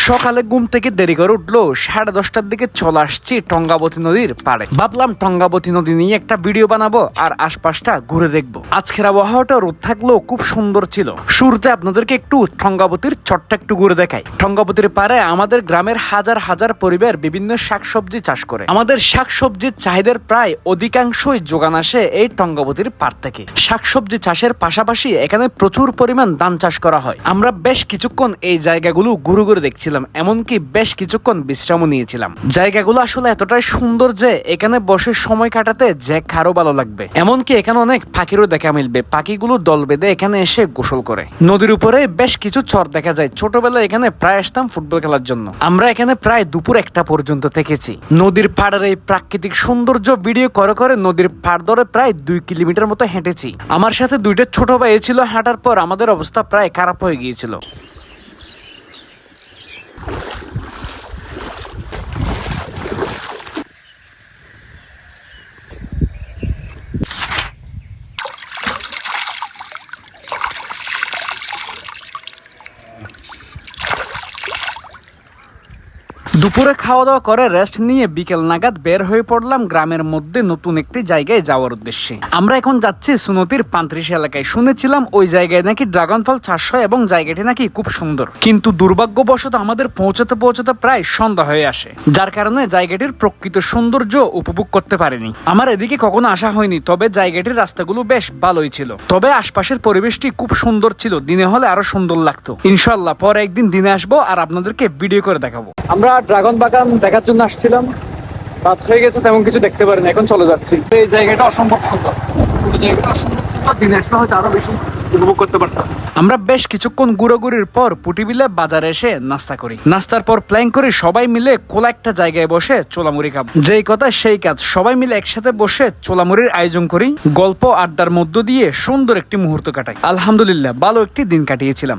সকালে ঘুম থেকে দেরি করে উঠলো 10:30টার দিকে চলে আসছি টঙ্গাবতী নদীর পাড়ে। ভাবলাম টঙ্গাবতী নদী নিয়ে একটা ভিডিও বানাবো আর আশপাশটা ঘুরে দেখবো। আজকের আবহাওয়াটা রোদ থাকলেও খুব সুন্দর ছিল। শুরুতে আপনাদেরকে একটু টঙ্গাবতীর চটটা একটু ঘুরে দেখাই। টঙ্গাবতীর পাড়ে আমাদের গ্রামের হাজার হাজার পরিবার বিভিন্ন শাকসবজি চাষ করে। আমাদের শাকসবজির চাহিদার প্রায় অধিকাংশই যোগান আসে এই টঙ্গাবতীর পাড় থেকে। শাকসবজি চাষের পাশাপাশি এখানে প্রচুর পরিমাণ ধান চাষ করা হয়। আমরা বেশ কিছুক্ষণ এই জায়গাগুলো ঘুরে ঘুরে দেখছিলাম, এমনকি বেশ কিছুক্ষণ বিশ্রামও নিয়েছিলাম। জায়গাগুলো আসলে এতটাই সুন্দর যে এখানে বসে সময় কাটাতে যে কারো ভালো লাগবে। এমনকি এখানে অনেক পাখিরও দেখা মিলবে। পাখিগুলো দল বেঁধে এখানে এসে গোসল করে। নদীর উপরে বেশ কিছু চর দেখা যায়। ছোটবেলায় এখানে প্রায় আসতাম ফুটবল খেলার জন্য। আমরা এখানে প্রায় দুপুর 1টা পর্যন্ত থেকেছি। নদীর পাড়ের এই প্রাকৃতিক সৌন্দর্য ভিডিও করে করে নদীর পাড় ধরে প্রায় 2 কিলোমিটার মতো হেঁটেছি। আমার সাথে 2টা ছোট ভাই ছিল। হাঁটার পর আমাদের অবস্থা প্রায় খারাপ হয়ে গিয়েছিল। দুপুরে খাওয়া দাওয়া করে রেস্ট নিয়ে বিকেল নাগাদ বের হয়ে পড়লাম গ্রামের মধ্যে নতুন একটি জায়গায় যাওয়ার উদ্দেশ্যে। আমরা এখন যাচ্ছি সুনতির 35 এলাকায়। শুনেছিলাম ওই জায়গায় নাকি ড্রাগন ফল চাষ হয় এবং জায়গাটি নাকি খুব সুন্দর, কিন্তু দুর্ভাগ্যবশত আমাদের পৌঁছাতে পৌঁছাতে প্রায় সন্ধ্যা হয়ে আসে, যার কারণে জায়গাটির প্রকৃত সৌন্দর্য উপভোগ করতে পারিনি। আমার এদিকে কখনো আসা হয়নি, তবে জায়গাটির রাস্তাগুলো বেশ ভালোই ছিল। তবে আশপাশের পরিবেশটি খুব সুন্দর ছিল। দিনে হলে আরো সুন্দর লাগতো। ইনশাল্লাহ পরে একদিন দিনে আসবো আর আপনাদেরকে ভিডিও করে দেখাবো। আমরা ড্রাগন বাগান দেখার জন্য আসছিলাম, রাত হয়ে গেছে, তেমন কিছু দেখতে পারিনি। এখন চলে যাচ্ছি। এই জায়গাটা অসম্ভব সুন্দর। জায়গাটা অসম্ভব সুন্দর। দিনে আসলে হয়তো আরো বেশি উপভোগ করতে পারতাম। আমরা বেশ কিছুক্ষণ ঘুরোঘুরির পর পুটিবিলে বাজারে এসে নাস্তা করি। নাস্তার পর প্ল্যান করি সবাই মিলে খোলা একটা জায়গায় বসে চোলামুড়ি খাবো। যেই কথা সেই কাজ, সবাই মিলে একসাথে বসে চোলামুড়ির আয়োজন করি। গল্প আড্ডার মধ্য দিয়ে সুন্দর একটি মুহূর্ত কাটাই। আলহামদুলিল্লাহ ভালো একটি দিন কাটিয়েছিলাম।